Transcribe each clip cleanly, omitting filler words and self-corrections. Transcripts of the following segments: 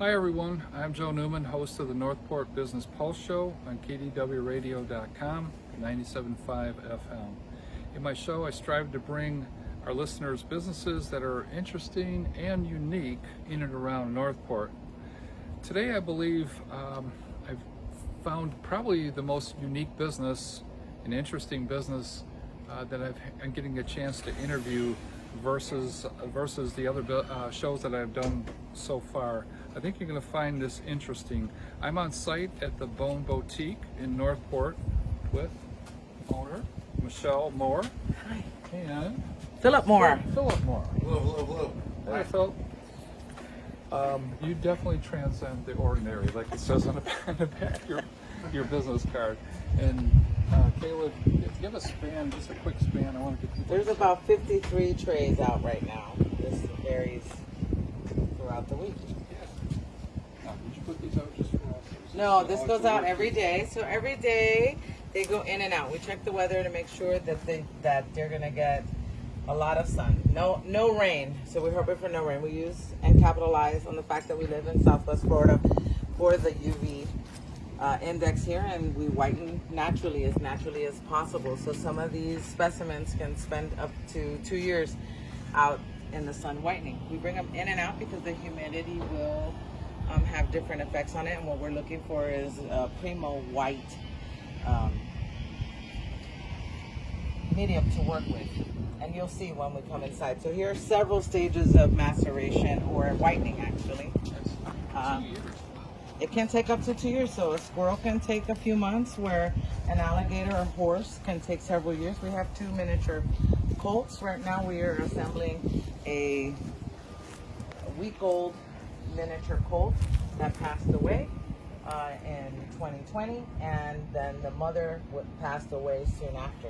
Hi everyone, I'm Joe Neuman, host of the Northport Business Pulse Show on WKDW Radio.com, 97.5 FM. In my show, I strive to bring our listeners businesses that are interesting and unique in and around Northport. Today, I believe I've found probably the most unique business, an interesting business that I'm getting a chance to interview versus the other shows that I've done so far. I think you're going to find this interesting. I'm on site at the Bone Boutique in Northport with owner Michelle Moore. Hi. And Philip Moore. Philip Moore. Hello. Hi, Phil. You definitely transcend the ordinary, like it says on the back of your business card. And Caleb, give a span, just a quick span. I want to get people. There's about 53 trays out right now. This varies throughout the week. Did you put these out just for us? No, this goes out every day. So every day they go in and out. We check the weather to make sure that they're gonna get a lot of sun. No rain. So we're hoping for no rain. We use and capitalize on the fact that we live in Southwest Florida for the UV index here, and we whiten naturally as possible. So some of these specimens can spend up to 2 years out in the sun whitening. We bring them in and out because the humidity will have different effects on it, and what we're looking for is a primo white medium to work with, and you'll see when we come inside. So here are several stages of maceration or whitening actually. It can take up to 2 years, so a squirrel can take a few months, where an alligator or horse can take several years. We have 2 miniature colts. Right now we are assembling a week-old miniature colt that passed away in 2020, and then the mother passed away soon after,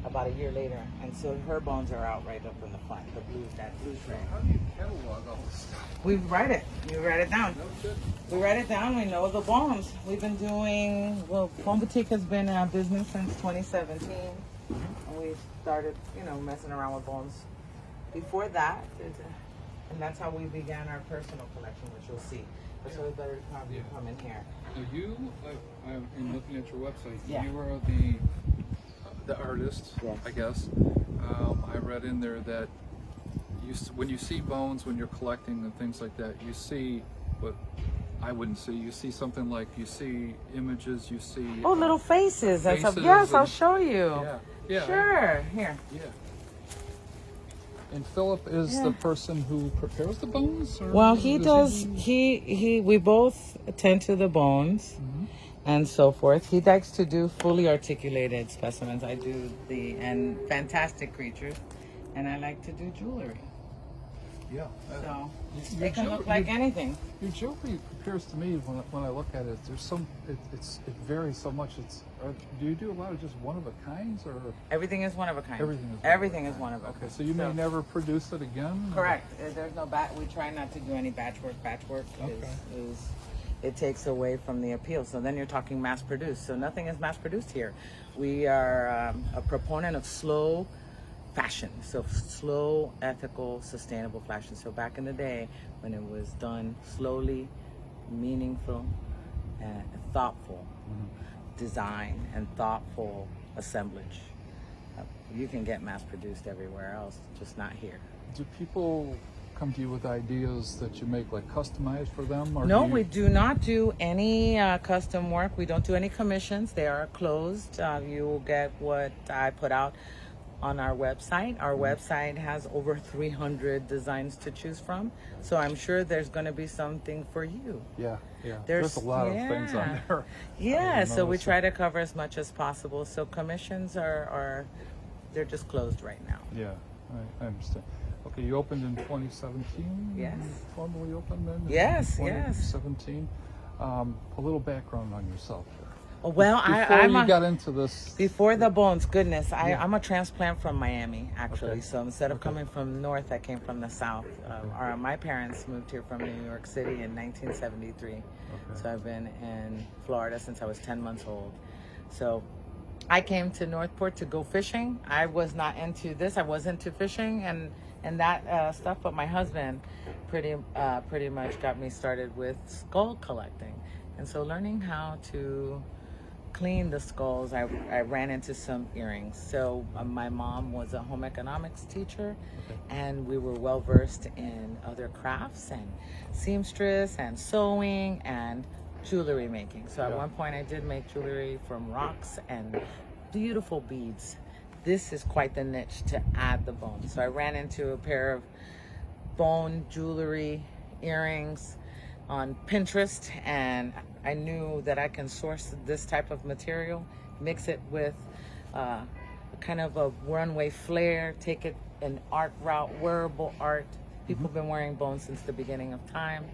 about a year later, and so her bones are out right up in the front, that blue tray. How do you catalog all this stuff? We write it. You write it down. No shit. We write it down. We know the bones. We've been doing, Bone Boutique has been in business since 2017. And we started, messing around with bones before that. And that's how we began our personal collection, which you'll see. That's why we better come in here. Now you, in looking at your website, Yeah. you are the artist, Yes. I guess. I read in there that when you see bones, when you're collecting and things like that, you see what I wouldn't see. You see something like, you see images, you see... Little faces and stuff. faces Yes, I'll and- show you. Yeah. Sure. Here. Yeah. And Philip is the person who prepares the bones? Or Well, he does. We both attend to the bones and so forth. He likes to do fully articulated specimens. I do and fantastic creatures, and I like to do jewelry. Yeah. So Your it can look like anything. Your jewelry appears to me, when I look at it, there's it varies so much. Do you do a lot of just one of a kinds, or Everything is one of a kind. Everything is one of a kind. okay? So you may never produce it again. or- Correct. There's no We try not to do any batch work. Batch work is it takes away from the appeal. So then you're talking mass produced. So nothing is mass produced here. We are a proponent of slow fashion. So slow, ethical, sustainable fashion. So back in the day, when it was done slowly, meaningful, and thoughtful design and thoughtful assemblage, you can get mass produced everywhere else, just not here. Do people come to you with ideas that you make like customized for them? Or No, do you... we do not do any custom work. We don't do any commissions. They are closed. You will get what I put out on our website. Our website has over 300 designs to choose from. So I'm sure there's going to be something for you. Yeah. There's a lot of things on there. Yeah, so we try to cover as much as possible. So commissions they're just closed right now. Yeah, I understand. Okay, you opened in 2017? Yes. You formally opened then? Yes. 2017. A little background on yourself there. Well, Before you got into this... Before the bones, goodness, I'm a transplant from Miami, actually. Okay. So instead of coming from the north, I came from the south. My parents moved here from New York City in 1973. Okay. So I've been in Florida since I was 10 months old. So I came to Northport to go fishing. I was not into this. I was into fishing and that stuff, but my husband pretty much got me started with skull collecting. And so learning how to clean the skulls, I ran into some earrings. So my mom was a home economics teacher, and we were well versed in other crafts and seamstress and sewing and jewelry making. So at one point I did make jewelry from rocks and beautiful beads. This is quite the niche to add the bone. So I ran into a pair of bone jewelry earrings on Pinterest, and I knew that I can source this type of material, mix it with kind of a runway flair, take it an art route, wearable art. People have been wearing bones since the beginning of time.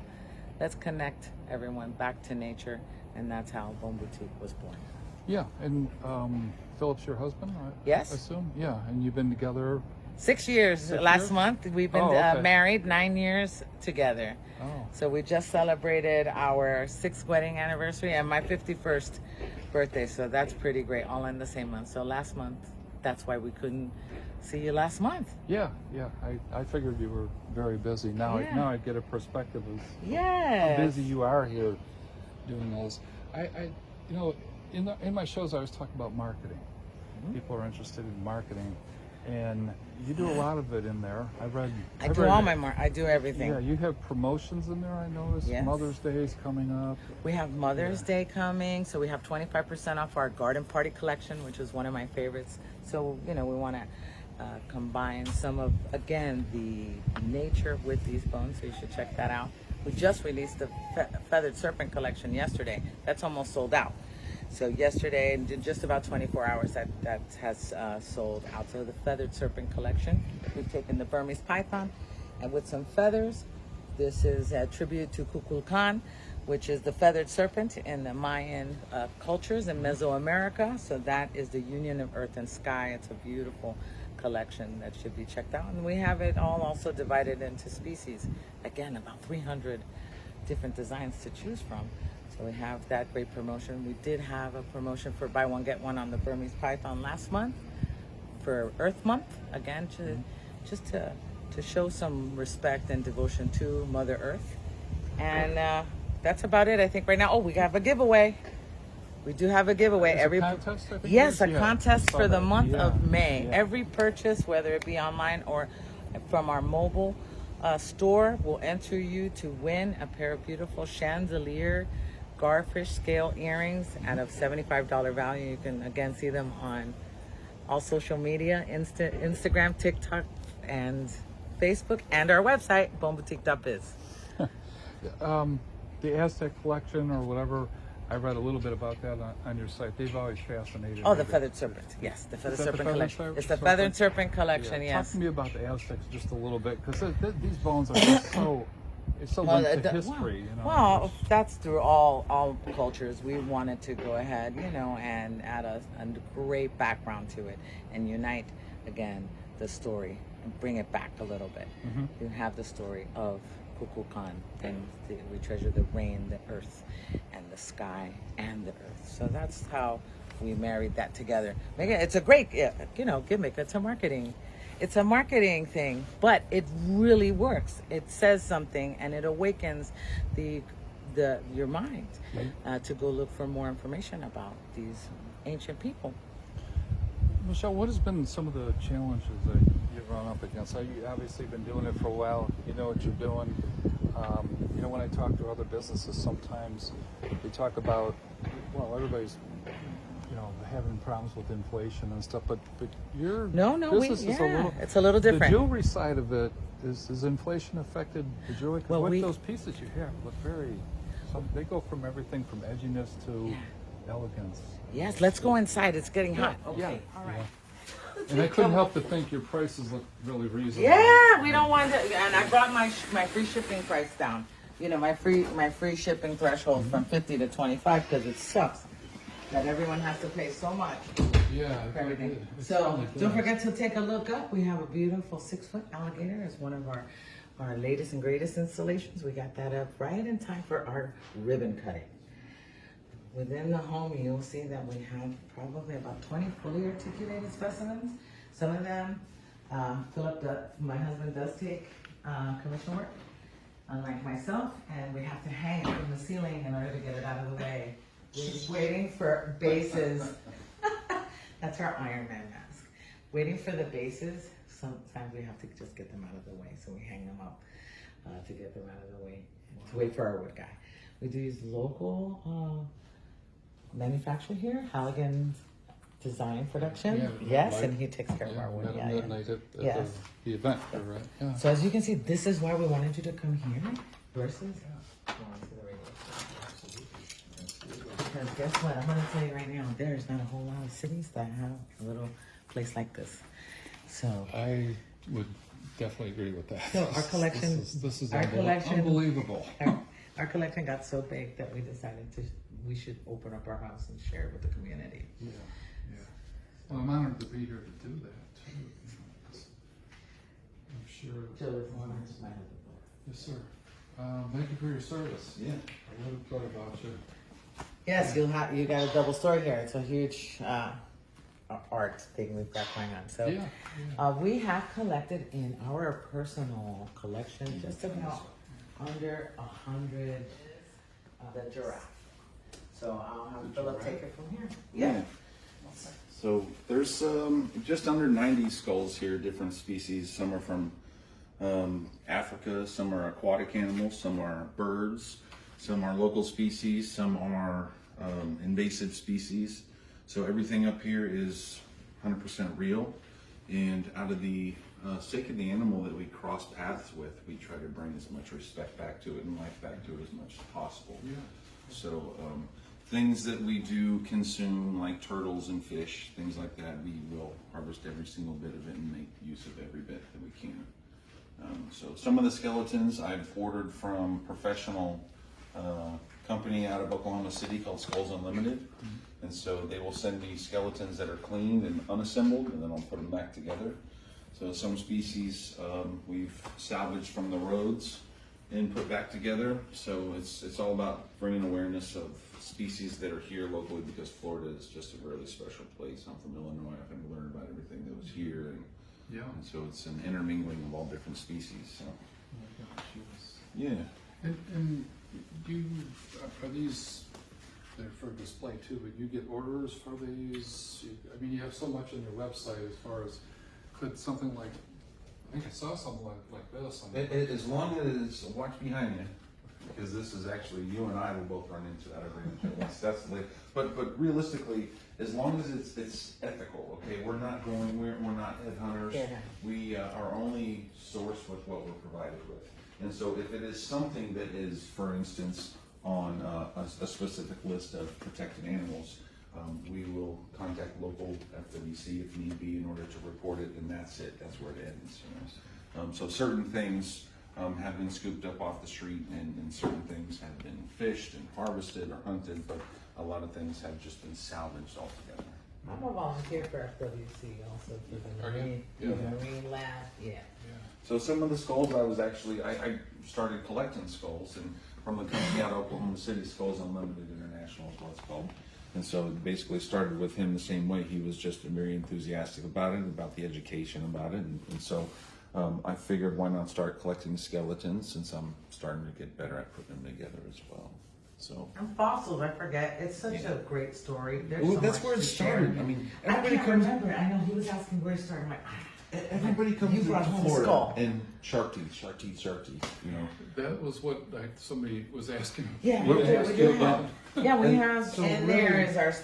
Let's connect everyone back to nature, and that's how Bone Boutique was born. Yeah, and Philip's your husband, I Yes. assume? Yeah, and you've been together 6 years. 6 Last years? month we've been okay. married 9 years together. Oh. So we just celebrated our 6th wedding anniversary and my 51st birthday. So that's pretty great, all in the same month. So last month, that's why we couldn't see you last month. Yeah. I figured you were very busy. Now I get a perspective of Yes. how busy you are here doing all this. I in my shows I always talk about marketing. People are interested in marketing, and you do a lot of it in there. I do all my I do everything. Yeah, you have promotions in there, I noticed. Yes. Mother's Day is coming up. We have Mother's Day coming, so we have 25% off our garden party collection, which is one of my favorites. So, we want to combine some of, again, the nature with these bones, so you should check that out. We just released the Feathered Serpent collection yesterday. That's almost sold out. So yesterday, in just about 24 hours, that has sold out. So the Feathered Serpent collection, we've taken the Burmese python and with some feathers. This is a tribute to Kukulkan, which is the feathered serpent in the Mayan cultures in Mesoamerica. So that is the union of earth and sky. It's a beautiful collection that should be checked out. And we have it all also divided into species. Again, about 300 different designs to choose from. So we have that great promotion. We did have a promotion for buy one, get one on the Burmese python last month for Earth Month. Again, to show some respect and devotion to Mother Earth. And that's about it, I think, right now. Oh, we have a giveaway. We do have a giveaway. There's a contest, I think. Yes, a Yeah, contest saw for the that. month Yeah, of May. yeah. Every purchase, whether it be online or from our mobile store, will enter you to win a pair of beautiful chandelier garfish scale earrings out of $75 value. You can again see them on all social media, Instagram, TikTok, and Facebook, and our website, boneboutique.biz. The Aztec collection or whatever, I read a little bit about that on your site. They've always fascinated Oh, me. the Feathered Serpent. Yes, the Feathered Is that the Serpent Feathered collection. It's the Serpent? Feathered Serpent collection, Yeah. Talk yes. to me about the Aztecs just a little bit, because these bones are just so linked to history. Well, that's through all cultures. We wanted to go ahead, and add a great background to it and unite, again, the story and bring it back a little bit. You have the story of Kukulkan, and we treasure the rain, the earth, and the sky, and the earth. So that's how we married that together. It's a great, gimmick. It's a marketing thing, but it really works. It says something, and it awakens your mind to go look for more information about these ancient people. Michelle, what has been some of the challenges that you've run up against? You've obviously been doing it for a while. You know what you're doing. When I talk to other businesses, sometimes they talk about, everybody's having problems with inflation and stuff, but your business is it's a little different. The jewelry side of it, is inflation affected the jewelry? Because those pieces you have look they go from everything from edginess to elegance. Yes, let's go inside. It's getting hot. Okay, Yeah. all right. And I couldn't help but think your prices look really reasonable. Yeah, we don't want to, and I brought my free shipping price down. My free shipping threshold from 50 to 25 because it sucks that everyone has to pay so much for everything. So don't forget to take a look up. We have a beautiful 6-foot alligator as one of our latest and greatest installations. We got that up right in time for our ribbon cutting. within the home, you'll see that we have probably about 20 fully articulated specimens. Some of them, my husband does take commission work, unlike myself, and we have to hang it from the ceiling in order to get it out of the way. We're waiting for bases. That's our Iron Man mask. Waiting for the bases. Sometimes we have to just get them out of the way, so we hang them up to get them out of the way, to wait for our wood guy. We do use local manufacturer here, Halligan Design Production. Yes, and he takes care of our wood. Met him that night at the event, right? Yeah. So as you can see, this is why we wanted you to come here versus going to the radio station. Because guess what? I'm going to tell you right now, there's not a whole lot of cities that have a little place like this. So I would definitely agree with that. So our collection, this is our collection, unbelievable. Our collection got so big that we decided we should open up our house and share it with the community. Yeah, yeah. Well, I'm honored to be here to do that too. I'm sure. Joe is my husband. Yes, sir. Thank you for your service. Yeah, I really thought about you. Yes, you got a double story here. It's a huge art thing we've got going on. So we have collected in our personal collection just about under 100 the giraffe. So I'll have Philip take it from here. Yeah. So there's just under 90 skulls here, different species. Some are from Africa, some are aquatic animals, some are birds, some are local species, some are invasive species. So everything up here is 100% real. And out of the sake of the animal that we cross paths with, we try to bring as much respect back to it and life back to it as much as possible. Yeah. So things that we do consume, like turtles and fish, things like that, we will harvest every single bit of it and make use of every bit that we can. So some of the skeletons I've ordered from professional company out of Oklahoma City called Skulls Unlimited. And so they will send me skeletons that are cleaned and unassembled, and then I'll put them back together. So some species we've salvaged from the roads and put back together. So it's all about bringing awareness of species that are here locally, because Florida is just a really special place. I'm from Illinois. I've had to learn about everything that was here, and so it's an intermingling of all different species. So. Oh my gosh, yes. Yeah. And are these? They're for display too, but you get orders for these. I mean, you have so much on your website as far as could something like. I think I saw something like this. As long as watch behind you, because this is actually you and I will both run into that every once. That's the but realistically, as long as it's ethical, okay, we're not not headhunters. Yeah. We are only sourced with what we're provided with, and so if it is something that is, for instance, on a specific list of protected animals, we will contact local FWC if need be in order to report it, and that's it. That's where it ends. You know? So certain things have been scooped up off the street, and certain things have been fished and harvested or hunted, but a lot of things have just been salvaged altogether. I'm a volunteer for FWC also for the Marine Lab. Yeah. So some of the skulls I started collecting skulls, and from the company out of Oklahoma City, Skulls Unlimited International is what it's called. And so it basically started with him the same way. He was just very enthusiastic about it, about the education about it. And so I figured, why not start collecting skeletons, since I'm starting to get better at putting them together as well. So. And fossils, I forget. It's such a great story. There's so that's much where it started. Share. I mean, everybody remember. I know he was asking where it started. I'm like, everybody comes to Florida skull. and shark teeth, you know. That was what somebody was asking. Yeah, we have, so and really, there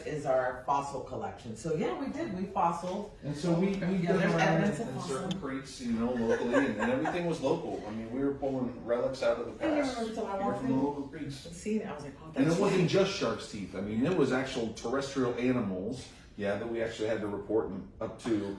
is our fossil collection. So yeah, we fossiled. And so we did around in certain creeks, you know, locally, and everything was local. I mean, we were pulling relics out of the past. From the local creeks. See, I was like, oh, and it wasn't just shark's teeth. I mean, it was actual terrestrial animals. Yeah, that we actually had to report up to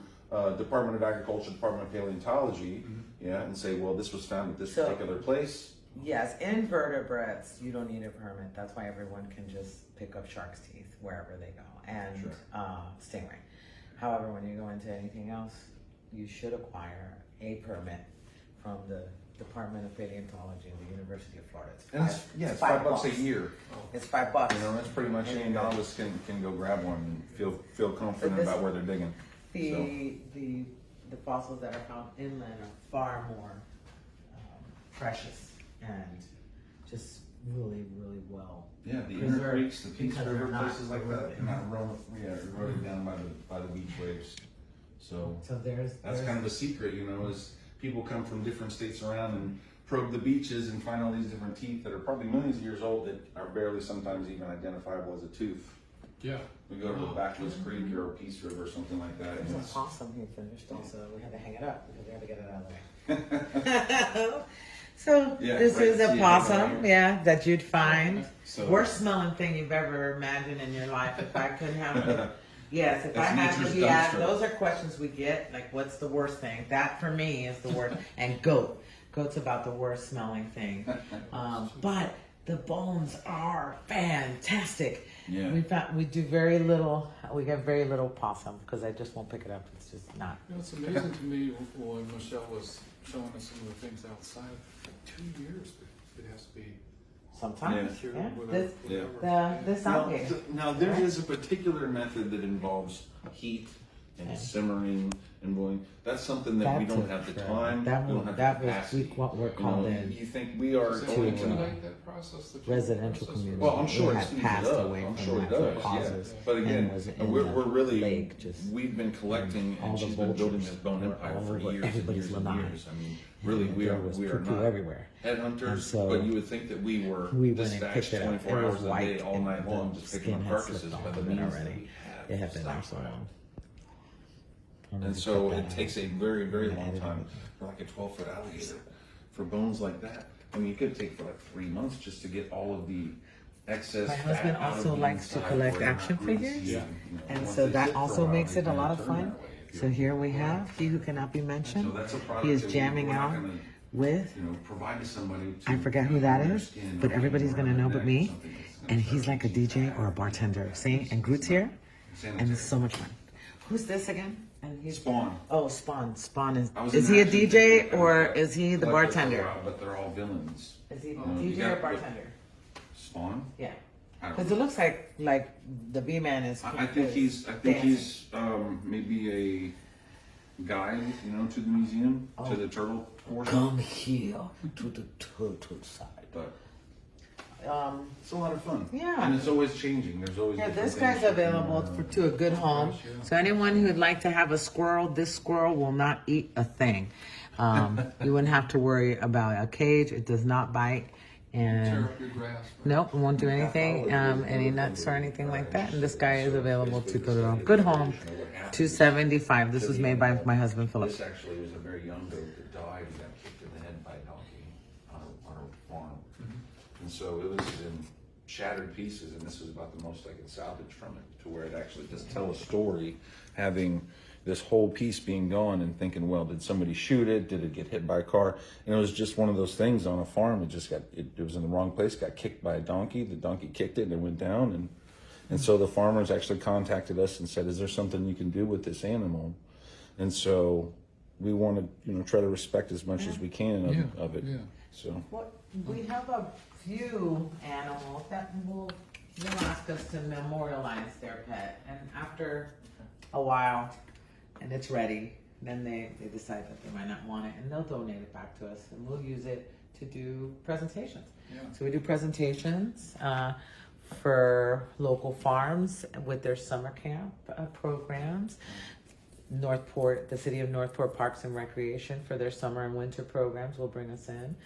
Department of Agriculture, Department of Paleontology. Yeah, and say, well, this was found at this particular place. Yes, invertebrates, you don't need a permit. That's why everyone can just pick up shark's teeth wherever they go, and stingray. However, when you go into anything else, you should acquire a permit from the Department of Paleontology at the University of Florida. And it's $5 a year. It's $5. You know, that's pretty much any novice can go grab one and feel confident about where they're digging. The fossils that are found inland are far more precious and just really, really well. Yeah, the preserved inner creeks, the Peace because River, they're not places like that, eroded. not eroded down by the beach waves. So there's kind of the secret, you know, is people come from different states around and probe the beaches and find all these different teeth that are probably millions of years old that are barely sometimes even identifiable as a tooth. Yeah. We go to a backless creek or a Peace River or something like that. And There's a possum here finished also. We had to hang it up because we had to get it out of the way. So this is a possum, that you'd find. So, Worst smelling thing you've ever imagined in your life. If I could have it. Yes, if I That's had to nature's be asked, dumbstruck. those are questions we get. Like, what's the worst thing? That for me is the worst. And goat. Goat's about the worst smelling thing. But the bones are fantastic. Yeah. We do very little. We get very little possum because I just won't pick it up. It's just not. You know, it's amazing to me when Michelle was showing us some of the things outside. For 2 years, it has to be Sometimes, cured yeah. without. This now, alligator. now there is a particular method that involves heat and simmering and boiling. That's something that we don't have the time. We don't have the capacity. What we're called in You think we are Does it going expedite that process? The residential process? community. Well, I'm sure We it had speeds passed it up. away I'm from sure it natural does. causes, Yeah. But again, and was in we're the really lake, just we've been collecting, all and the she's been building vultures this bone were empire all for over years and everybody's years and lanai. years. I mean, really, And we there are was we are poo-poo not everywhere. And headhunters, so but you would think that we were we went and dispatched picked it up. 24 It was hours a day, white all and night long, the just picking up skin had carcasses slipped by off the of it means that already. we have. It had been there so stockpiled. long. And so it takes a very, very long time for like a 12-foot alligator for bones like that. I mean, you could take for like 3 months just to get all of the excess. My fat husband out of also the likes to inside collect where they're action not greasy, figures. you know, And once so they that sit for a also while, makes they it a kinda lot of turn fun. that way, if So you here know. we have He Who Cannot Be Mentioned. So that's a product He is that jamming we're not out gonna, with, you know, provide to somebody to I forget who that on their is, skin but or everybody's around gonna know their but neck or me. something that's gonna And start he's like a to DJ or a bartender. See? And Groot's here. And sanitize. it's so much fun. Who's this again? And he's Spawn. Oh, Spawn. Spawn I was is in he a action DJ figure or kind of is he the collector for a bartender? while, But they're all villains. Is he You DJ or got- bartender? Spawn? Yeah. I don't Because know. it looks like the B man is. I think he's maybe a guide, you know, to the museum, to the turtle portion. Come here to the turtle side. But it's a lot of fun. Yeah. And it's always changing. There's always Yeah, different this guy's things that available come to a good home. So anyone who'd like to have a squirrel, this squirrel will not eat a thing. You wouldn't have to worry about a cage. It does not bite. Tear And up your grass. Right? nope, it won't do anything, any nuts or anything like that. And this guy is available to go to a good home, $275. This was made by my husband, Philip. This actually was a very young goat that died and got kicked in the head by a donkey on a farm. And so it was in shattered pieces, and this was about the most I could salvage from it, to where it actually just tell a story, having this whole piece being gone and thinking, well, did somebody shoot it? Did it get hit by a car? And it was just one of those things on a farm. It just it was in the wrong place, got kicked by a donkey. The donkey kicked it and it went down. And so the farmers actually contacted us and said, is there something you can do with this animal? And so we want to, you know, try to respect as much as we can of it. Yeah. So We have a few animals that will ask us to memorialize their pet. And after a while, and it's ready, then they decide that they might not want it, and they'll donate it back to us, and we'll use it to do presentations. Yeah. So we do presentations for local farms with their summer camp programs. Northport, the city of Northport Parks and Recreation for their summer and winter programs will bring us in.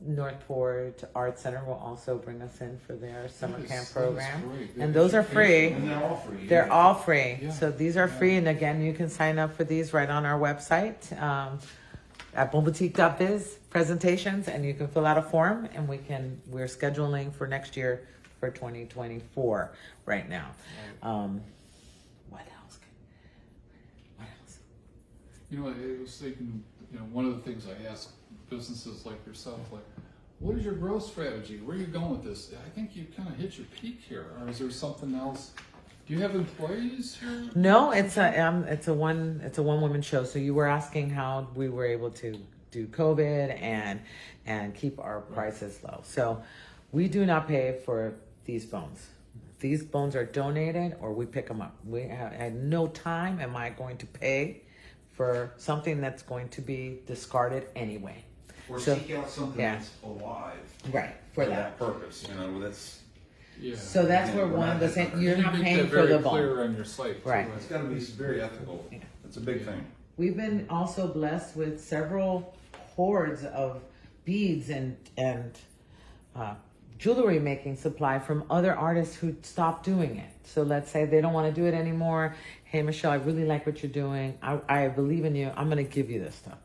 Northport Arts Center will also bring us in for their summer That is- camp that is program. great. And those are free. and they're all free. They're all free. Yeah. So these are free. And again, you can sign up for these right on our website at bonboutique.biz presentations, and you can fill out a form, and we're scheduling for next year for 2024 right now. What else? What else? You know, I was thinking, you know, one of the things I ask businesses like yourself, like, what is your growth strategy? Where are you going with this? I think you kind of hit your peak here, or is there something else? Do you have employees here? No, it's a one woman show. So you were asking how we were able to do COVID and keep our prices low. So we do not pay for these bones. These bones are donated or we pick them up. We have, at no time am I going to pay for something that's going to be discarded anyway. Or So- seek out something yeah. that's alive Right, for that. purpose. You know, that's Yeah. So that's where we're one not of the getting things, you're You not make paying that for very the bone. clear on your site. too, Right. it's got to be very ethical. Yeah. It's a big thing. We've been also blessed with several hordes of beads and jewelry making supply from other artists who stopped doing it. So let's say they don't want to do it anymore. Hey, Michelle, I really like what you're doing. I believe in you. I'm going to give you this stuff.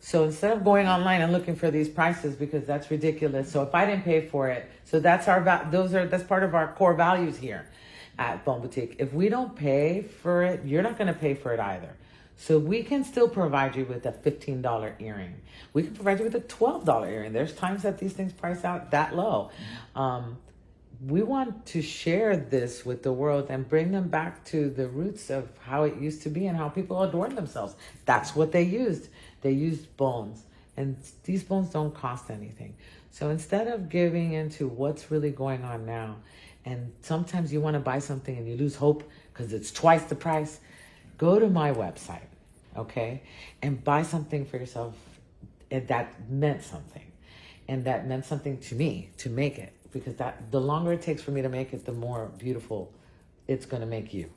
So instead of going online and looking for these prices, because that's ridiculous. So if I didn't pay for it, so that's that's part of our core values here at Bone Boutique. If we don't pay for it, you're not going to pay for it either. So we can still provide you with a $15 earring. We can provide you with a $12 earring. There's times that these things price out that low. We want to share this with the world and bring them back to the roots of how it used to be and how people adorn themselves. That's what they used. They used bones, and these bones don't cost anything. So instead of giving into what's really going on now, and sometimes you want to buy something and you lose hope because it's twice the price, go to my website, okay, and buy something for yourself that meant something, and that meant something to me to make it, because that the longer it takes for me to make it, the more beautiful it's going to make you,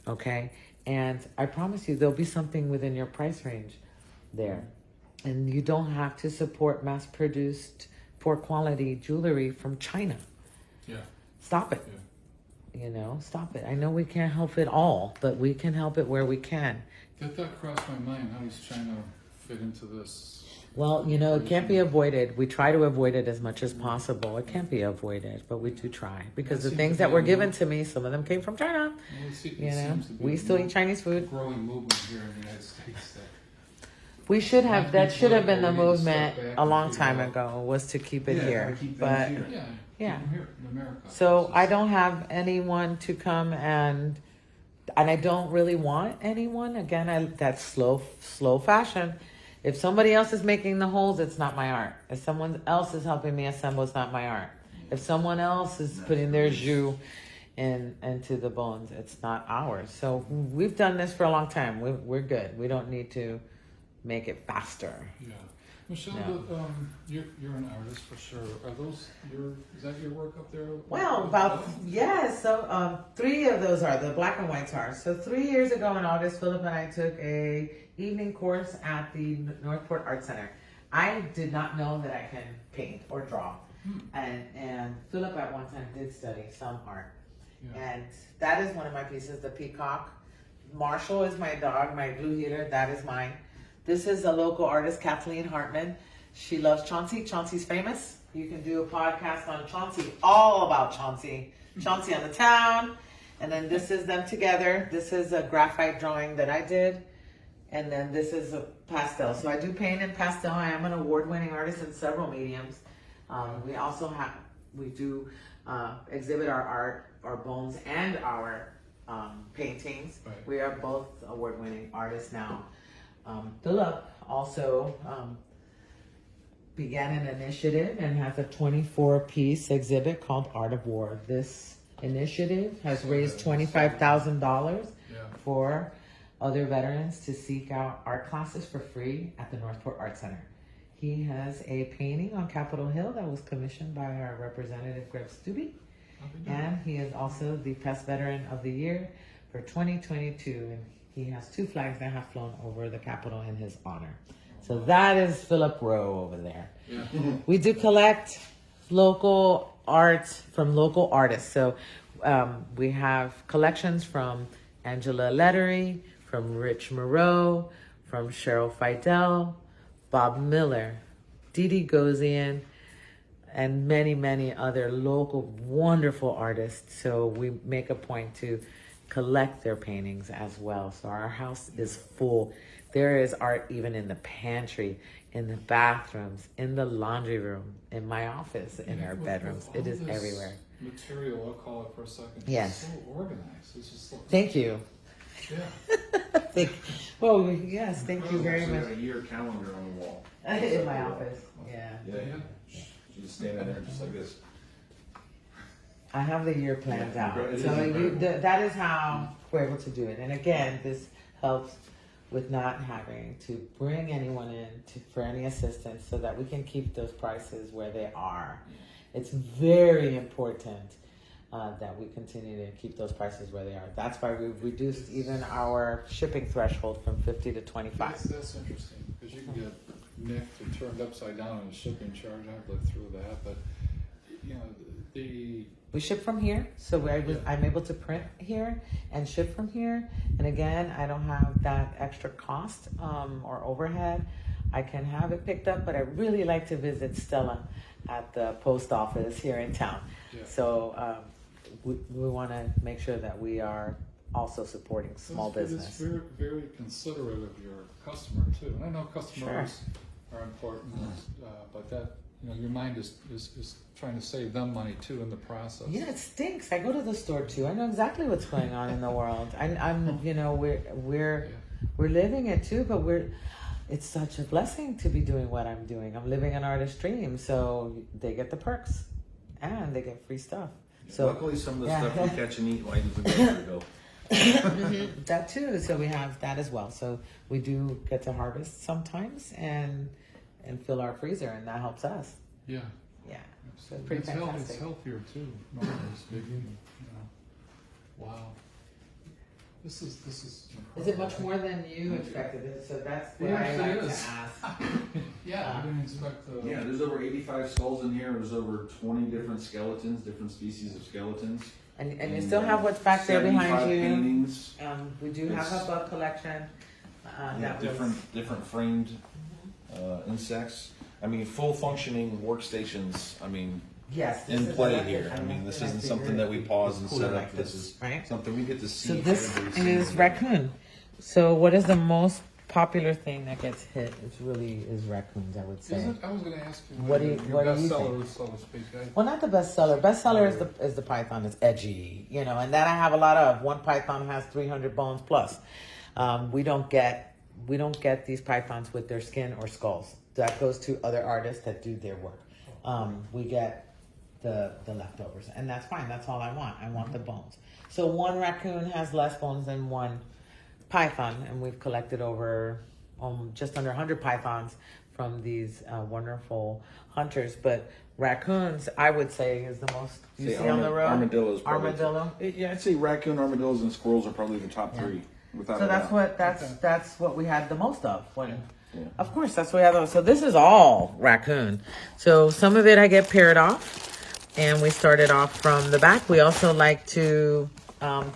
okay? And I promise you there'll be something within your price range there, and you don't have to support mass-produced poor quality jewelry from China. Yeah. Stop it. Yeah. Stop it. I know we can't help it all, but we can help it where we can. That thought crossed my mind. How does China fit into this? Well, it can't be avoided. We try to avoid it as much as possible. It can't be avoided, but we do try, because the That seems things to that be were a given move. to me, some of them came from China. Well, it seems to be We a still eat Chinese a food. growing movement here in the United States. We should have, that should have been the We need to step movement back a and long figure time out- ago, was to keep it Yeah, here. keep things But here. Yeah. Yeah. Even here in America. so I don't have anyone to come and I don't really want anyone. Again, that's slow fashion. If somebody else is making the holes, it's not my art. If someone else is helping me assemble, it's not my art. If someone else is putting their jus into the bones, it's not ours. So we've done this for a long time. We're good. We don't need to make it faster. Yeah. Michelle, No. you're an artist for sure. Are those is that your work up there? Well, yes. So 3 of those are the black and whites are. So 3 years ago in August, Philip and I took a evening course at the Northport Art Center. I did not know that I can paint or draw, and Philip at one time did study some art, and that is one of my pieces, the peacock. Marshall is my dog, my blue healer. That is mine. This is a local artist, Kathleen Hartman. She loves Chauncey. Chauncey's famous. You can do a podcast on Chauncey, all about Chauncey. Chauncey on the Town. And then this is them together. This is a graphite drawing that I did. And then this is a pastel. So I do paint in pastel. I am an award-winning artist in several mediums. We do exhibit our art, our bones, and our paintings. Right. We are both award-winning artists now. Philip also began an initiative and has a 24-piece exhibit called Art of War. This initiative has raised $25,000 for other veterans to seek out art classes for free at the Northport Art Center. He has a painting on Capitol Hill that was commissioned by our representative, Greg Stubbe, and he is also the Pest Veteran of the Year for 2022, and he has 2 flags that have flown over the Capitol in his honor. So that is Philip Rowe over there. Yeah. We do collect local art from local artists. So we have collections from Angela Lettery, from Rich Moreau, from Cheryl Fidel, Bob Miller, Didi Gozian, and many, many other local wonderful artists. So we make a point to collect their paintings as well. So our house is full. There is art even in the pantry, in the bathrooms, in the laundry room, in my office, in our bedrooms. It is everywhere. Material, I'll call it for a second. Yes. It's so organized. It's just like, Thank you. Yeah. Oh, yes, thank you very Actually much. got a year calendar on the wall. In my office, yeah. Yeah. You just stand in there just like this. I have the year planned Yeah, out. it So is incredible. that is how we're able to do it. And again, this helps with not having to bring anyone in for any assistance so that we can keep those prices where they are. It's very important that we continue to keep those prices where they are. That's why we've reduced even our shipping threshold from 50 to 25. That's interesting, because you can get nicked or turned upside down on a shipping charge. I've lived through that, but you know, We ship from here, so I'm able to print here and ship from here. And again, I don't have that extra cost or overhead. I can have it picked up, but I really like to visit Stella at the post office here in town. Yeah. So we want to make sure that we are also supporting small business. It's very, very considerate of your customer too. And I know customers are important, but that, you know, your mind is trying to save them money too in the process. Yeah, it stinks. I go to the store too. I know exactly what's going on in the world. I'm you know, we're living it too, but it's such a blessing to be doing what I'm doing. I'm living an artist's dream, so they get the perks and they get free stuff. So luckily, some of the stuff we catch and eat white is the grocery bill. that too. So we have that as well. So we do get to harvest sometimes and fill our freezer, and that helps us. Yeah. Yeah. So it's pretty fantastic. It's healthier too. Normally speaking, you know. Wow. This is. Is it much more than you expected? So that's what Yeah, I it like is. to ask. Yeah, I didn't expect. Yeah, there's over 85 skulls in here. There's over 20 different skeletons, different species of skeletons. And you still have what's back there behind 75 you. paintings. We do have a bug collection. Yeah, different framed insects. I mean, full functioning workstations. I mean, yes, in play here. I mean, this isn't something that we pause and set up. This is something we get to see. So this every single is day. raccoon. So what is the most popular thing that gets hit? It's really is raccoons, I would say. I was going to ask you. What do you bestseller, think? so to speak. Well, not the bestseller. Bestseller is the python. It's edgy, you know, and that I have a lot of. One python has 300 bones plus. We don't get these pythons with their skin or skulls. That goes to other artists that do their work. We get the leftovers, and that's fine. That's all I want. I want the bones. So one raccoon has less bones than one python, and we've collected over just under 100 pythons from these wonderful hunters. But raccoons, I would say, is the most you see on the road. Armadillos. Armadillo. Yeah, I'd say raccoon, armadillos, and squirrels are probably the top three. Without So a that's doubt. that's what we had the most of. Yeah. Of course, that's what we have. So this is all raccoon. So some of it I get paired off, and we started off from the back. We also like to,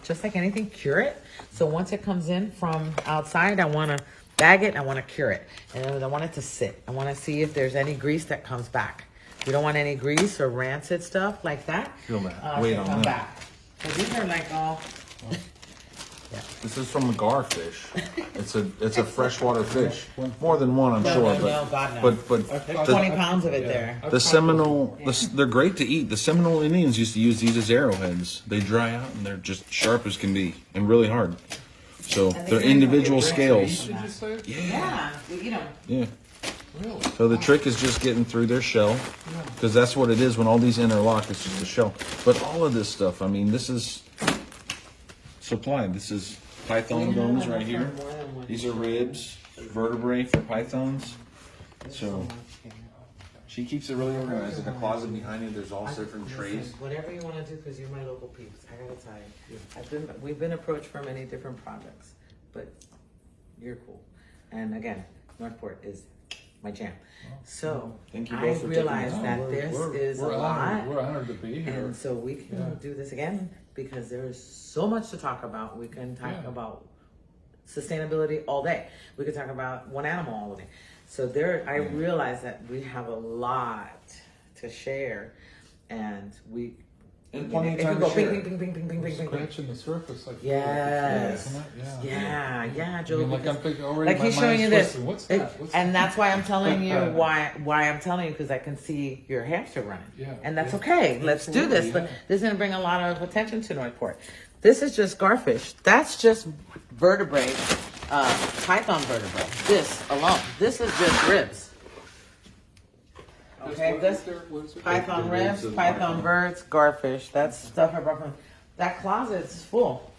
just like anything, cure it. So once it comes in from outside, I want to bag it. I want to cure it, and I want it to sit. I want to see if there's any grease that comes back. We don't want any grease or rancid stuff like that. Feel that. Wait to on come that. back. So these are like all. This is from a garfish. It's a freshwater fish. More than one, I'm No, sure. no, God, no. But There's 20 pounds of it there. the Seminole, they're great to eat. The Seminole Indians used to use these as arrowheads. They dry out and they're just sharp as can be and really hard. So they're individual scales. Did you say? Yeah, we eat them. Yeah. Really? So the trick is just getting through their shell, because that's what it is when all these interlock. It's just a shell. But all of this stuff, I mean, this is supplied. This is python bones right here. These are ribs, vertebrae for pythons. So she keeps it really organized. In the closet behind you, there's all different trays. Whatever you want to do, because you're my local peeps. I gotta tell you, we've been approached for many different projects, but you're cool. And again, Northport is my jam. So Thank you I both for taking realize the that time. this is a We're lot, honored. We're honored to be here. and so we can do this again because there is so much to talk about. We can talk about sustainability all day. We could talk about one animal all day. So I realize that we have a lot to share, and we. And plenty of if time you go to share. bing, bing, bing, bing, bing, bing, bing, bing. Scratching the surface. Like Yes. isn't it? Yeah, Joe. I mean, like I'm thinking already. Like my he's showing mind's you this, twisting. What's that? What's and that? that's why I'm telling you why I'm telling you, because I can see your hamster running, Yeah, and that's yeah. okay. Let's do this. Absolutely, yeah. This is going to bring a lot of attention to Northport. This is just garfish. That's just vertebrae, python vertebrae. This alone. This is just ribs. Okay, this python ribs, python birds, garfish. That's stuff I brought from. That closet's full.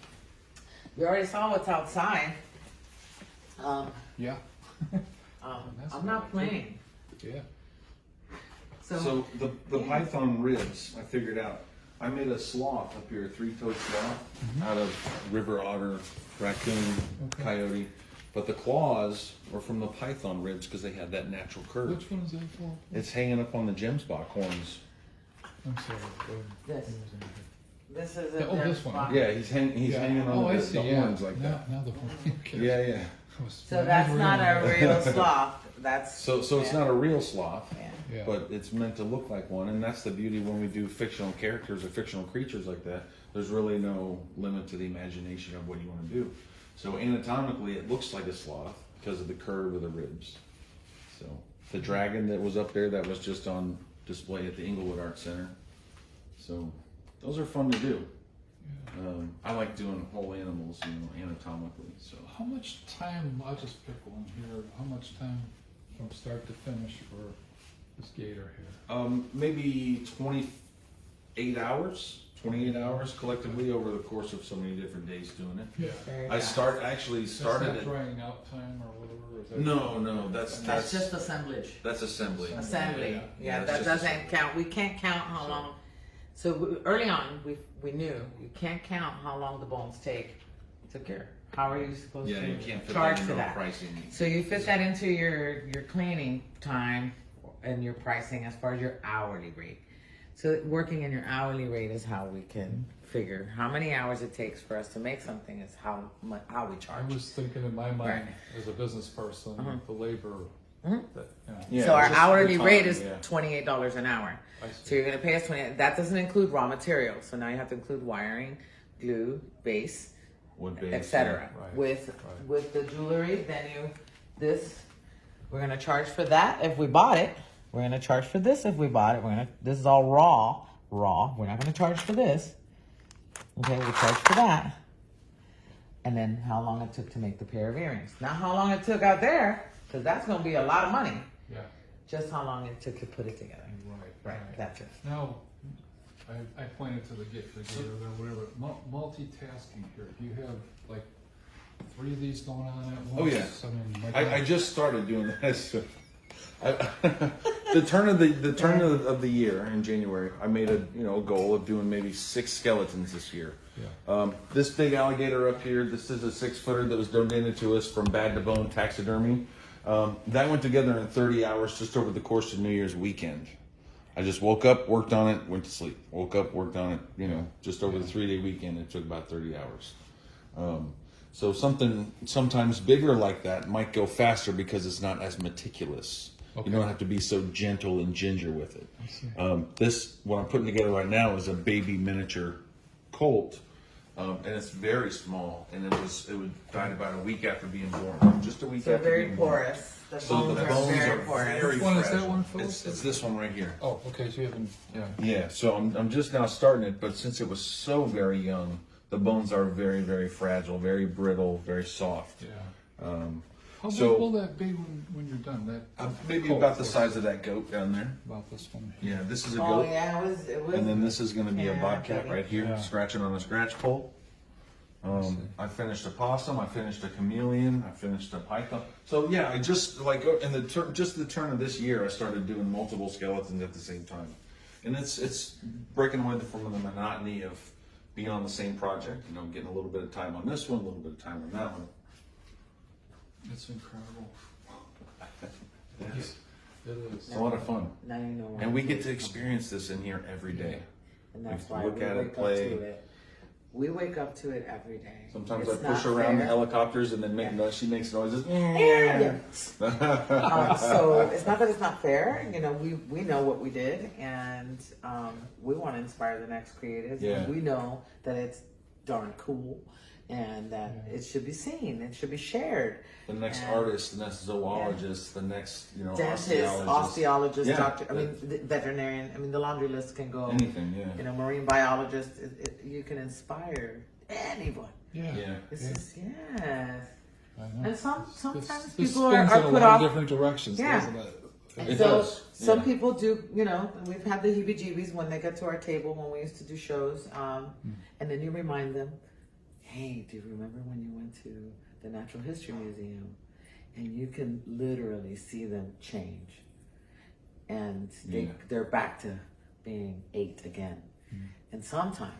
You already saw what's outside. Yeah. I'm not playing. Yeah. So the python ribs, I figured out. I made a sloth up here, a 3-toed sloth, out of river otter, raccoon, coyote. But the claws were from the python ribs because they had that natural curve. Which one is that for? It's hanging up on the gemsbok horns. I'm sorry. This is a this one. Yeah, he's hanging on the horns like that. Now the horn. Okay. Yeah. So that's not a real sloth. That's So it's not a real sloth, Yeah. but it's meant to look like one, and that's the beauty when we do fictional characters or fictional creatures like that. There's really no limit to the imagination of what you want to do. So anatomically, it looks like a sloth because of the curve of the ribs. So the dragon that was up there, that was just on display at the Inglewood Art Center. So those are fun to do. I like doing whole animals, anatomically. So How much time, I'll just pick one here, how much time from start to finish for this gator here? maybe 28 hours. 28 hours collectively over the course of so many different days doing it. Yeah. I actually started That's it. not drying out time or whatever? Or is that No, that's just assemblage. that's assembly. Assembly. Yeah, Yeah, that's that just doesn't assembly. count. We can't count how long. So early on, we knew you can't count how long the bones take to cure. How are you supposed Yeah, to you can't fit charge that for into that? pricing. So you fit that into your cleaning time and your pricing as far as your hourly rate. So working in your hourly rate is how we can figure how many hours it takes for us to make something is how we I charge. was thinking in my mind, Right. as a business person, the labor. That, Yeah, So our just hourly the time, rate is yeah. $28 an hour. I see. So you're going to pay us 20. That doesn't include raw materials. So now you have to include wiring, glue, base, Wood base, etc. Right. With the jewelry, then we're going to charge for that if we bought it. We're going to charge for this if we bought it. This is all raw. We're not going to charge for this. Okay, we charge for that. And then how long it took to make the pair of earrings. Not how long it took out there, because that's going to be a lot of money. Yeah. Just how long it took to put it together. Right, that's it. Now, I pointed to the gator or whatever. Multitasking here. Do you have like 3 of these going on at once? Oh, yeah. I mean, I just started doing this. The turn of the year in January, I made a goal of doing maybe 6 skeletons this year. Yeah. This big alligator up here, this is a 6-footer that was donated to us from Bad to Bone Taxidermy. That went together in 30 hours just over the course of New Year's weekend. I just woke up, worked on it, went to sleep. Woke up, worked on it. Just over the 3-day weekend, it took about 30 hours. So something sometimes bigger like that might go faster because it's not as meticulous. Okay. You don't have to be so gentle and ginger with it. This, what I'm putting together right now, is a baby miniature colt, and it's very small, and it died about a week after being born. Just a week So after very being born. porous. The So bones the are bones very are porous. very Which one is that fragile. one, Phyllis? It's this one right here. Oh, okay. So you haven't. Yeah. Yeah, so I'm just now starting it, but since it was so very young, the bones are very, very fragile, very brittle, very soft. Yeah. How so- big will that be when you're done? That Maybe colt about the was size of that goat down there. About this one. Yeah, this is a Oh goat. yeah, it was. And then this is going to be a Yeah, bobcat baby. right here, Yeah. scratching on a scratch pole. I finished a possum. I finished a chameleon. I finished a python. So yeah, I just in the turn of this year, I started doing multiple skeletons at the same time, and it's breaking away from the monotony of being on the same project. Getting a little bit of time on this one, a little bit of time on that one. It's incredible. It is. It is. It's a lot of fun, Now you know why and we I'm get to doing experience this in here every day. And that's We why look we at it, wake up play. to it. We wake up to it every day. Sometimes It's I push her not around the fair. helicopters and then make noise. She makes noises. So it's not that it's not fair. We know what we did, and we want to inspire the next creatives. Yeah. And we know that it's darn cool, and that it should be seen. It should be shared. The next And artist, the next zoologist, the next dentist, osteologist. osteologist, Yeah. doctor. The veterinarian. The laundry list can go. Anything, yeah. Marine biologist. You can inspire anyone. Yeah. Yeah. This is, yes. I know. And sometimes This people spins are in a put lot off. of different directions, Yeah. doesn't it? It So does, some yeah. people do, you know, we've had the heebie-jeebies when they get to our table when we used to do shows, and then you remind them, hey, do you remember when you went to the Natural History Museum? And you can literally see them change, and they're back to being 8 again. And sometimes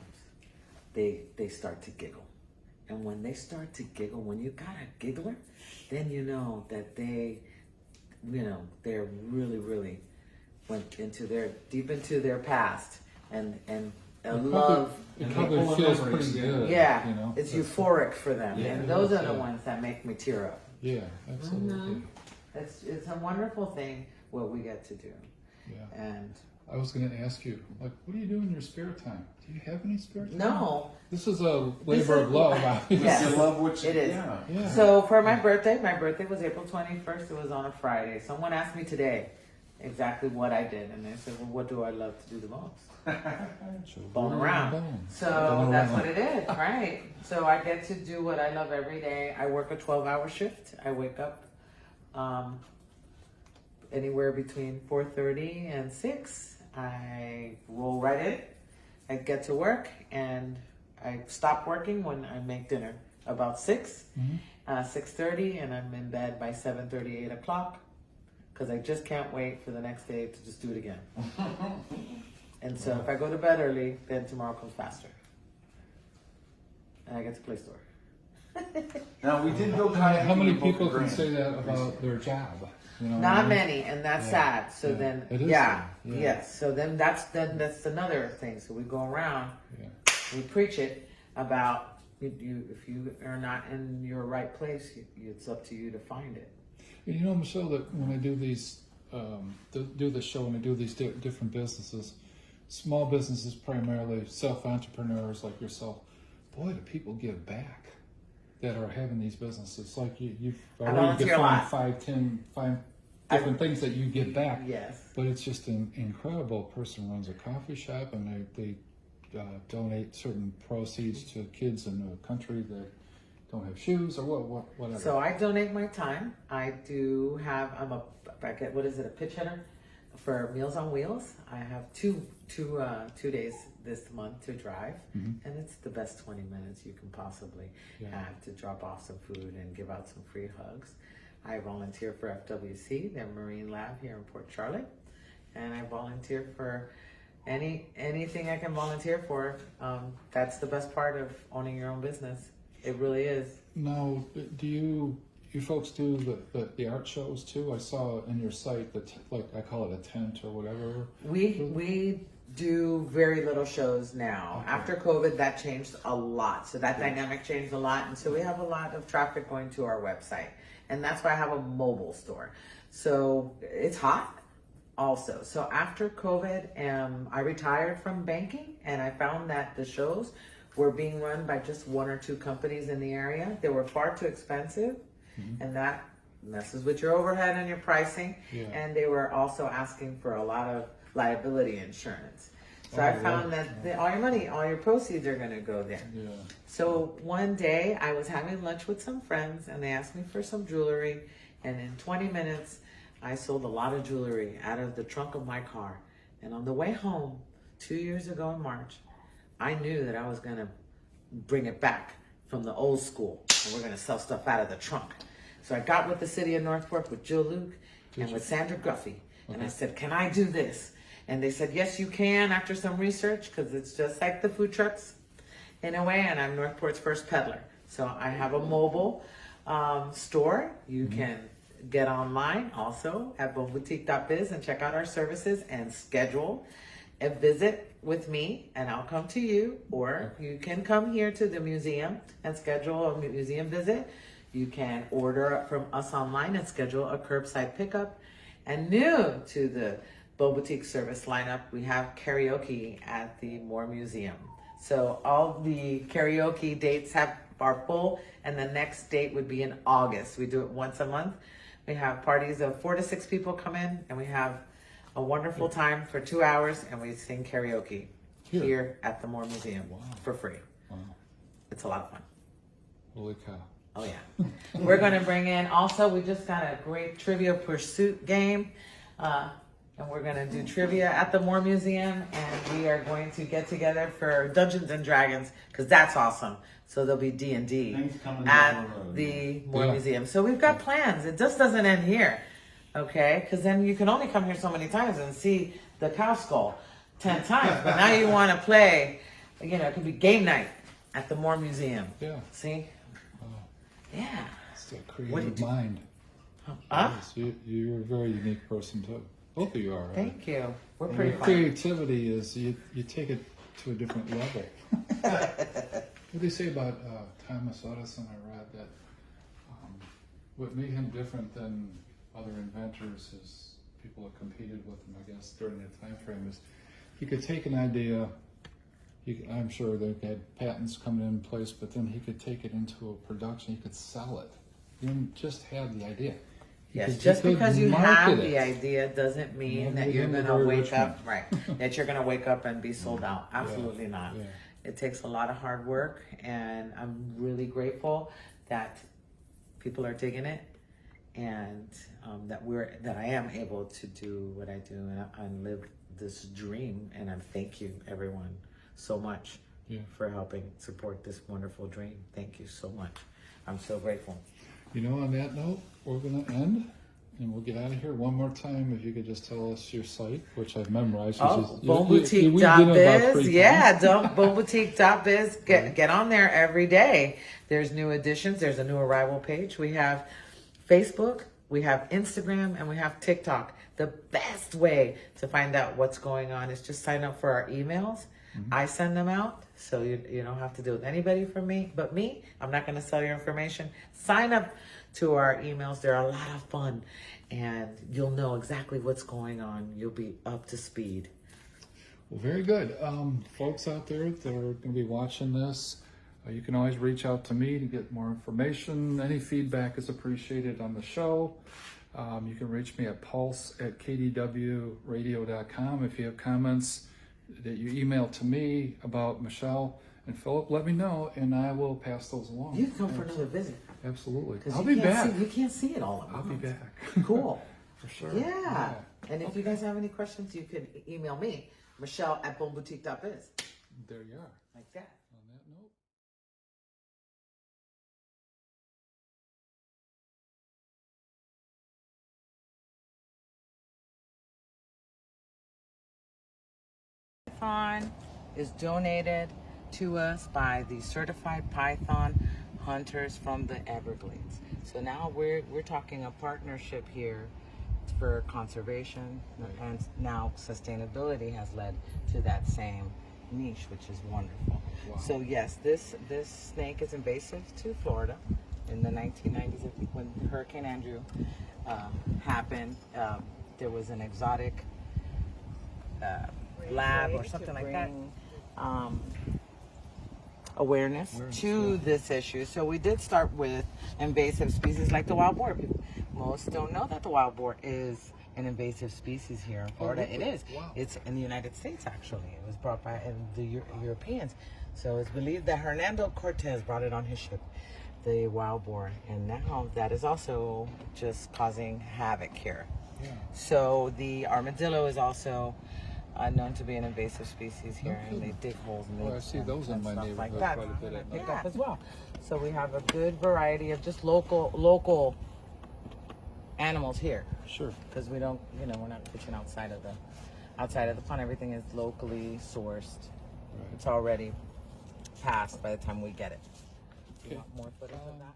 they start to giggle, and when they start to giggle, when you got a giggler, then you know that they, you know, they're really went deep into their past, and love. It And probably people feels remember pretty it, good. Yeah, You know? it's That's- euphoric for them, Yeah, and it those is, are the yeah. ones that make me tear up. Yeah, absolutely. It's a wonderful thing what we get to do, Yeah. and I was going to ask you, like, what do you do in your spare time? Do you have any spare time? no, This is a labor This of is- love, obviously. Yes. You love what you It is. Yeah. Yeah. So for my birthday was April 21st. It was on a Friday. Someone asked me today exactly what I did, and I said, well, what do I love to do the most? Bone around. Bone. So Bone that's around. what it is, right? So I get to do what I love every day. I work a 12-hour shift. I wake up anywhere between 4:30 and 6. I roll right in. I get to work, and I stop working when I make dinner about 6, 6:30, and I'm in bed by 7:30, 8 o'clock, because I just can't wait for the next day to just do it again. And so if I go to bed early, then tomorrow comes faster. And I get to play store. Now we did go How kayaking many in Boca people can Grande say that about recently. their job? You know what Not I mean? many, and that's Yeah. sad. So Yeah. then, It is yeah, sad. Yeah. yes. So then that's another thing. So we go around, Yeah. we preach it about you. If you are not in your right place, it's up to you to find it. And you know, Michelle, that when I do these, do the show and I do these different businesses, small businesses primarily, self-entrepreneurs like yourself, boy, do people give back that are having these businesses. Like you've already volunteer a lot. defined five different things that you give back. Yes. But it's just incredible. A person runs a coffee shop and they donate certain proceeds to kids in a country that don't have shoes or whatever. So I donate my time. I do have. I get, what is it? A pitch hitter for Meals on Wheels. I have two days this month to drive, and it's the best 20 minutes you can possibly have to drop off some food and give out some free hugs. I volunteer for FWC, their Marine Lab here in Port Charlotte, and I volunteer for anything I can volunteer for. That's the best part of owning your own business. It really is. Now, do you folks do the art shows too? I saw in your site that, like, I call it a tent or whatever. We do very little shows now. Okay. After COVID, that changed a lot. So that dynamic changed a lot, and so we have a lot of traffic going to our website, and that's why I have a mobile store. So it's hot. Also, so after COVID, I retired from banking, and I found that the shows were being run by just one or two companies in the area. They were far too expensive, and that messes with your overhead and your pricing. Yeah. And they were also asking for a lot of liability insurance. So Oh, I found really? that all your money, all your proceeds are going to go there. Yeah. So one day I was having lunch with some friends, and they asked me for some jewelry, and in 20 minutes I sold a lot of jewelry out of the trunk of my car. And on the way home 2 years ago in March, I knew that I was going to bring it back from the old school, and we're going to sell stuff out of the trunk. So I got with the city of Northport, with Jill Luke and with Sandra Gruffy, and I said, can I do this? And they said, yes, you can, after some research, because it's just like the food trucks in a way, and I'm Northport's first peddler. So I have a mobile store. You can get online also at boutique.biz and check out our services and schedule a visit with me, and I'll come to you, or you can come here to the museum and schedule a museum visit. You can order from us online and schedule a curbside pickup. And new to the Beau Boutique service lineup, we have karaoke at the Moore Museum. So all the karaoke dates are full, and the next date would be in August. We do it once a month. We have parties of 4 to 6 people come in, and we have a wonderful time for 2 hours, and we sing karaoke here at the Moore Museum for free. Wow. It's a lot of fun. Holy cow. Oh yeah. We're going to bring in also, we just got a great trivia pursuit game. And we're going to do trivia at the Moore Museum. And we are going to get together for Dungeons and Dragons because that's awesome. So there'll be D&D Things coming at down the road. the Moore Yeah. Museum. So we've got plans. It just doesn't end here. Okay? Because then you can only come here so many times and see the cow skull 10 times. But now you want to play, you know, it could be game night at the Moore Museum. Yeah. See? Yeah. It's that What do you creative do? mind. Huh? Yes, you're a very unique person too. Both of you are. Thank you. We're And pretty your fun. creativity is you take it to a different level. What do they say about Thomas Edison? I read that what made him different than other inventors is people that competed with him, I guess, during that time frame is he could take an idea. I'm sure they had patents coming in place, but then he could take it into a production. He could sell it. He didn't just have the idea. Yes, He just could because you market have it. the idea doesn't mean Yeah, that maybe you're I'm a gonna very wake rich up right. That you're gonna wake up and be sold out. Absolutely not. Yeah. It takes a lot of hard work, and I'm really grateful that people are digging it, and that I am able to do what I do and live this dream. And I thank you, everyone, so much for helping support this wonderful dream. Thank you so much. I'm so grateful. You know, on that note, we're going to end, and we'll get out of here. One more time, if you could just tell us your site, which I've memorized. Oh, we did it about boneboutique.biz. 3 Yeah, times. boneboutique.biz. Get on there every day. There's new additions. There's a new arrival page. We have Facebook, we have Instagram, and we have TikTok. The best way to find out what's going on is just sign up for our emails. I send them out, so you don't have to deal with anybody from me but me. I'm not going to sell your information. Sign up to our emails. They're a lot of fun, and you'll know exactly what's going on. You'll be up to speed. Well, very good. Folks out there that are going to be watching this, you can always reach out to me to get more information. Any feedback is appreciated on the show. You can reach me at pulse@kdwradio.com. If you have comments that you email to me about Michelle and Philip, let me know, and I will pass those along. You can come for another visit. Absolutely. 'Cause I'll you be can't back. see- you can't see it all at I'll be once. back. Cool. For sure. Yeah. And if you guys have any questions, you can email me, Michelle@boneboutique.biz. There you are. Like that. On that note. Python is donated to us by the certified Python hunters from the Everglades. So now we're talking a partnership here for conservation, and now sustainability has led to that same niche, which is wonderful. Wow. So yes, this snake is invasive to Florida. In the 1990s, I think, when Hurricane Andrew happened, there was an exotic lab or something like that, awareness to this issue. So we did start with invasive species like the wild boar. Most don't know that the wild boar is an invasive species here in Florida. It is. Wow. It's in the United States, actually. It was brought by the Europeans. So it's believed that Hernando Cortez brought it on his ship, the wild boar. And now that is also just causing havoc here. Yeah. So the armadillo is also known to be an invasive species here, and they dig holes and Well, I see those in my stuff neighborhood like that. quite a bit at Pick night. up as well. So we have a good variety of just local animals here, Sure. because we don't, we're not fishing outside of the pond. Everything is locally sourced. Right. It's already passed by the time we get it. You Okay. want more footage of that?